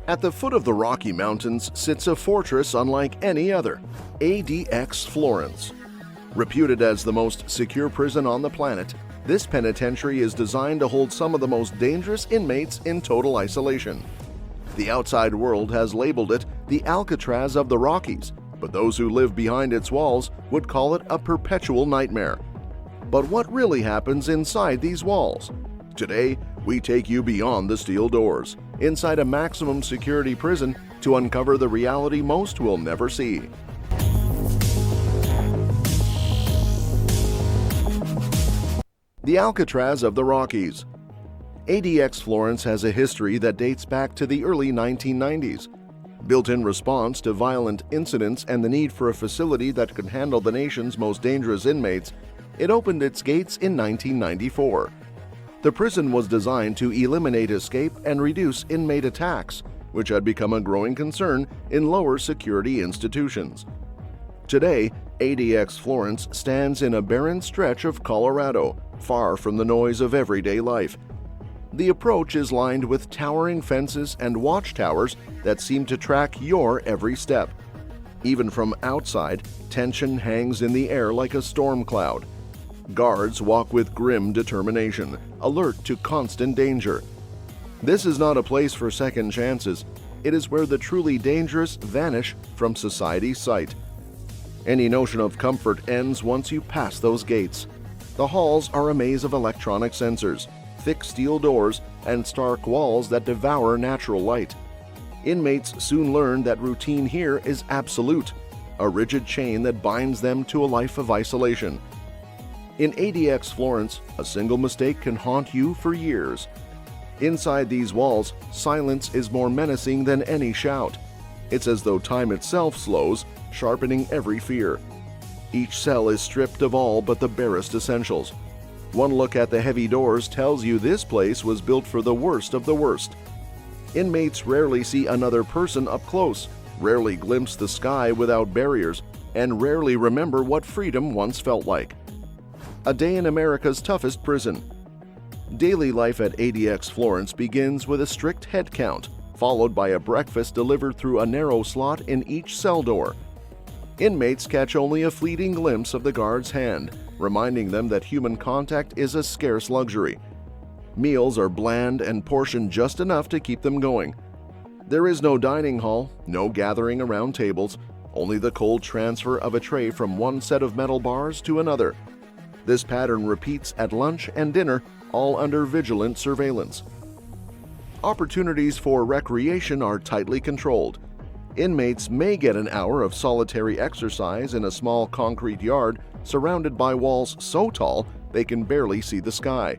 At the foot of the Rocky Mountains sits a fortress unlike any other, ADX Florence. Reputed as the most secure prison on the planet, this penitentiary is designed to hold some of the most dangerous inmates in total isolation. The outside world has labeled it the Alcatraz of the Rockies, but those who live behind its walls would call it a perpetual nightmare. But what really happens inside these walls? Today, we take you beyond the steel doors, inside a maximum security prison, to uncover the reality most will never see. The Alcatraz of the Rockies. ADX Florence has a history that dates back to the early 1990s. Built in response to violent incidents and the need for a facility that could handle the nation's most dangerous inmates, it opened its gates in 1994. The prison was designed to eliminate escape and reduce inmate attacks, which had become a growing concern in lower security institutions. Today, ADX Florence stands in a barren stretch of Colorado, far from the noise of everyday life. The approach is lined with towering fences and watchtowers that seem to track your every step. Even from outside, tension hangs in the air like a storm cloud. Guards walk with grim determination, alert to constant danger. This is not a place for second chances. It is where the truly dangerous vanish from society's sight. Any notion of comfort ends once you pass those gates. The halls are a maze of electronic sensors, thick steel doors, and stark walls that devour natural light. Inmates soon learn that routine here is absolute, a rigid chain that binds them to a life of isolation. In ADX Florence, a single mistake can haunt you for years. Inside these walls, silence is more menacing than any shout. It's as though time itself slows, sharpening every fear. Each cell is stripped of all but the barest essentials. One look at the heavy doors tells you this place was built for the worst of the worst. Inmates rarely see another person up close, rarely glimpse the sky without barriers, and rarely remember what freedom once felt like. A day in America's toughest prison. Daily life at ADX Florence begins with a strict head count, followed by a breakfast delivered through a narrow slot in each cell door. Inmates catch only a fleeting glimpse of the guard's hand, reminding them that human contact is a scarce luxury. Meals are bland and portioned just enough to keep them going. There is no dining hall, no gathering around tables, only the cold transfer of a tray from one set of metal bars to another. This pattern repeats at lunch and dinner, all under vigilant surveillance. Opportunities for recreation are tightly controlled. Inmates may get an hour of solitary exercise in a small concrete yard surrounded by walls so tall they can barely see the sky.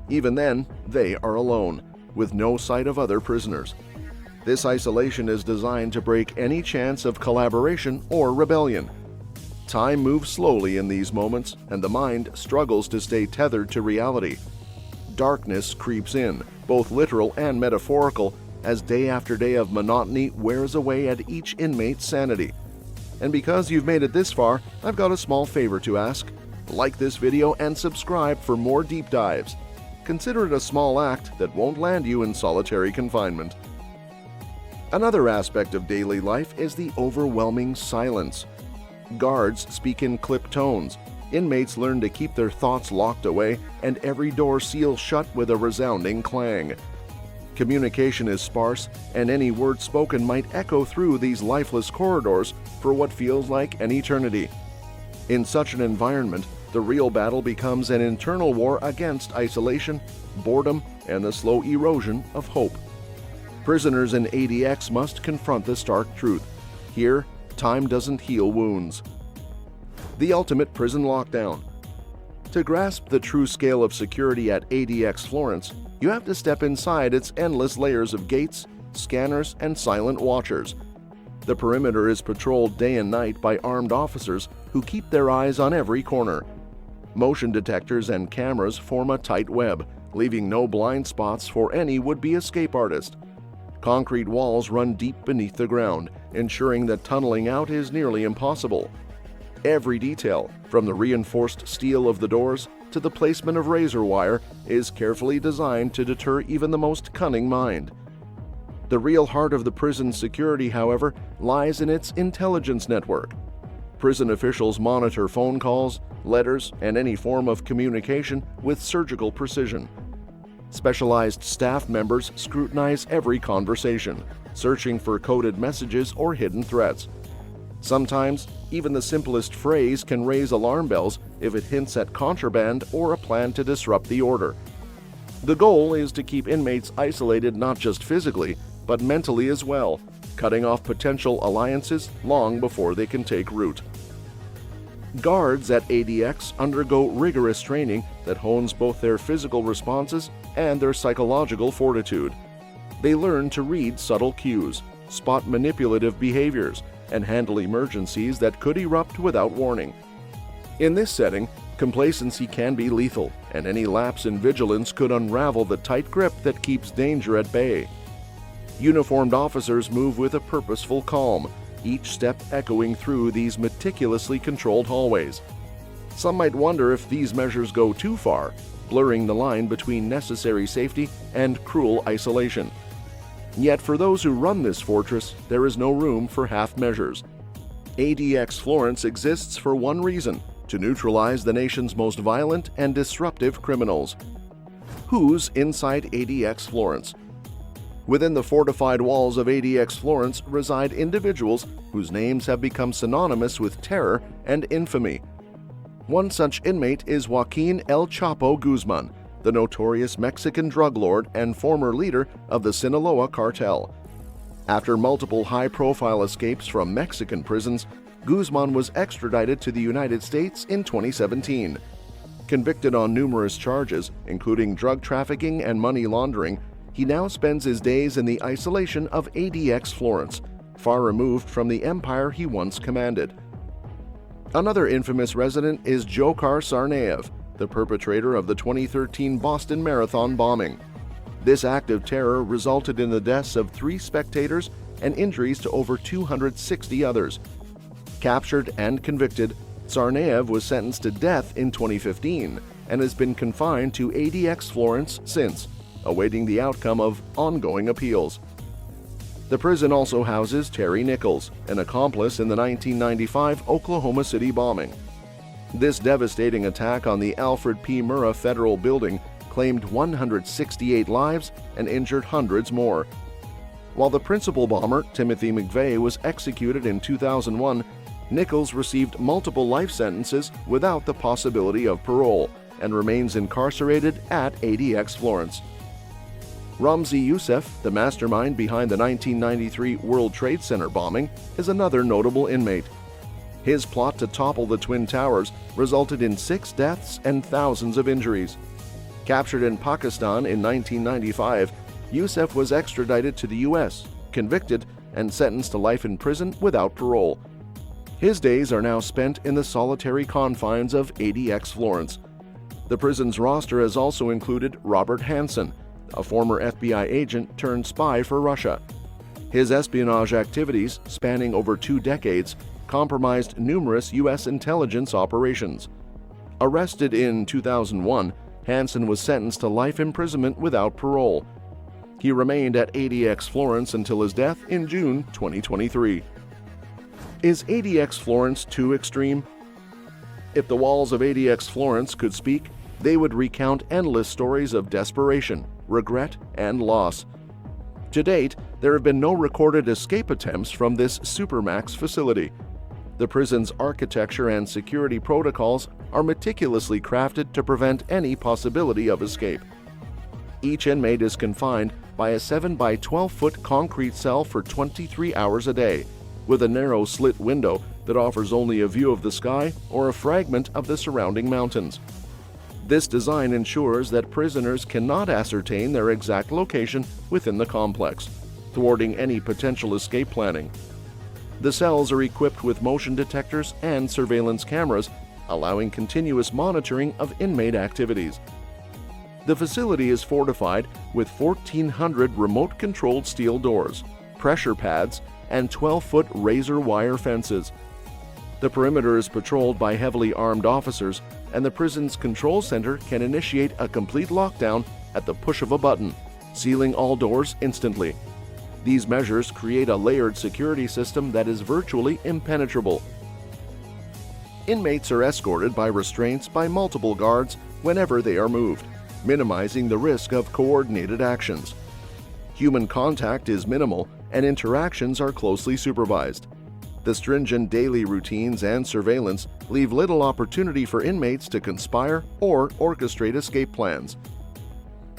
Even then, they are alone, with no sight of other prisoners. This isolation is designed to break any chance of collaboration or rebellion. Time moves slowly in these moments, and the mind struggles to stay tethered to reality. Darkness creeps in, both literal and metaphorical, as day after day of monotony wears away at each inmate's sanity. And because you've made it this far, I've got a small favor to ask. Like this video and subscribe for more deep dives. Consider it a small act that won't land you in solitary confinement. Another aspect of daily life is the overwhelming silence. Guards speak in clipped tones. Inmates learn to keep their thoughts locked away, and every door seals shut with a resounding clang. Communication is sparse, and any word spoken might echo through these lifeless corridors for what feels like an eternity. In such an environment, the real battle becomes an internal war against isolation, boredom, and the slow erosion of hope. Prisoners in ADX must confront the stark truth. Here, time doesn't heal wounds. The ultimate prison lockdown. To grasp the true scale of security at ADX Florence, you have to step inside its endless layers of gates, scanners, and silent watchers. The perimeter is patrolled day and night by armed officers who keep their eyes on every corner. Motion detectors and cameras form a tight web, leaving no blind spots for any would-be escape artist. Concrete walls run deep beneath the ground, ensuring that tunneling out is nearly impossible. Every detail, from the reinforced steel of the doors to the placement of razor wire, is carefully designed to deter even the most cunning mind. The real heart of the prison's security, however, lies in its intelligence network. Prison officials monitor phone calls, letters, and any form of communication with surgical precision. Specialized staff members scrutinize every conversation, searching for coded messages or hidden threats. Sometimes, even the simplest phrase can raise alarm bells if it hints at contraband or a plan to disrupt the order. The goal is to keep inmates isolated not just physically, but mentally as well, cutting off potential alliances long before they can take root. Guards at ADX undergo rigorous training that hones both their physical responses and their psychological fortitude. They learn to read subtle cues, spot manipulative behaviors, and handle emergencies that could erupt without warning. In this setting, complacency can be lethal, and any lapse in vigilance could unravel the tight grip that keeps danger at bay. Uniformed officers move with a purposeful calm, each step echoing through these meticulously controlled hallways. Some might wonder if these measures go too far, blurring the line between necessary safety and cruel isolation. Yet for those who run this fortress, there is no room for half measures. ADX Florence exists for one reason: to neutralize the nation's most violent and disruptive criminals. Who's inside ADX Florence? Within the fortified walls of ADX Florence reside individuals whose names have become synonymous with terror and infamy. One such inmate is Joaquin El Chapo Guzman, the notorious Mexican drug lord and former leader of the Sinaloa cartel. After multiple high-profile escapes from Mexican prisons, Guzman was extradited to the United States in 2017. Convicted on numerous charges, including drug trafficking and money laundering, he now spends his days in the isolation of ADX Florence, far removed from the empire he once commanded. Another infamous resident is Dzhokhar Tsarnaev, the perpetrator of the 2013 Boston Marathon bombing. This act of terror resulted in the deaths of 3 spectators and injuries to over 260 others. Captured and convicted, Tsarnaev was sentenced to death in 2015 and has been confined to ADX Florence since, awaiting the outcome of ongoing appeals. The prison also houses Terry Nichols, an accomplice in the 1995 Oklahoma City bombing. This devastating attack on the Alfred P. Murrah Federal Building claimed 168 lives and injured hundreds more. While the principal bomber, Timothy McVeigh, was executed in 2001, Nichols received multiple life sentences without the possibility of parole and remains incarcerated at ADX Florence. Ramzi Youssef, the mastermind behind the 1993 World Trade Center bombing, is another notable inmate. His plot to topple the Twin Towers resulted in 6 deaths and thousands of injuries. Captured in Pakistan in 1995, Youssef was extradited to the U.S., convicted, and sentenced to life in prison without parole. His days are now spent in the solitary confines of ADX Florence. The prison's roster has also included Robert Hansen, a former FBI agent turned spy for Russia. His espionage activities, spanning over 2 decades, compromised numerous U.S. intelligence operations. Arrested in 2001, Hansen was sentenced to life imprisonment without parole. He remained at ADX Florence until his death in June 2023. Is ADX Florence too extreme? If the walls of ADX Florence could speak, they would recount endless stories of desperation, regret, and loss. To date, there have been no recorded escape attempts from this supermax facility. The prison's architecture and security protocols are meticulously crafted to prevent any possibility of escape. Each inmate is confined by a 7 by 12-foot concrete cell for 23 hours a day, with a narrow slit window that offers only a view of the sky or a fragment of the surrounding mountains. This design ensures that prisoners cannot ascertain their exact location within the complex, thwarting any potential escape planning. The cells are equipped with motion detectors and surveillance cameras, allowing continuous monitoring of inmate activities. The facility is fortified with 1,400 remote-controlled steel doors, pressure pads, and 12-foot razor wire fences. The perimeter is patrolled by heavily armed officers, and the prison's control center can initiate a complete lockdown at the push of a button, sealing all doors instantly. These measures create a layered security system that is virtually impenetrable. Inmates are escorted by restraints by multiple guards whenever they are moved, minimizing the risk of coordinated actions. Human contact is minimal and interactions are closely supervised. The stringent daily routines and surveillance leave little opportunity for inmates to conspire or orchestrate escape plans.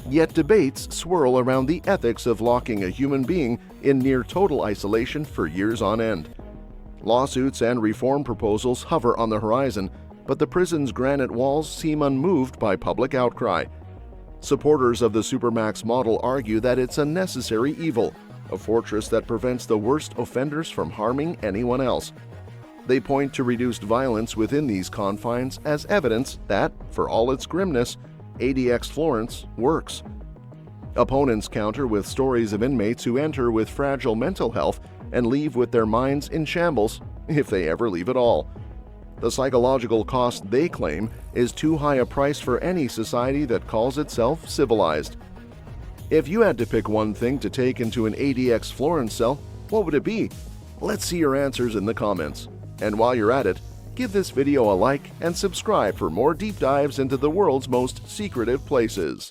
Yet debates swirl around the ethics of locking a human being in near total isolation for years on end. Lawsuits and reform proposals hover on the horizon, but the prison's granite walls seem unmoved by public outcry. Supporters of the Supermax model argue that it's a necessary evil, a fortress that prevents the worst offenders from harming anyone else. They point to reduced violence within these confines as evidence that, for all its grimness, ADX Florence works. Opponents counter with stories of inmates who enter with fragile mental health and leave with their minds in shambles, if they ever leave at all. The psychological cost, they claim, is too high a price for any society that calls itself civilized. If you had to pick one thing to take into an ADX Florence cell, what would it be? Let's see your answers in the comments. And while you're at it, give this video a like and subscribe for more deep dives into the world's most secretive places.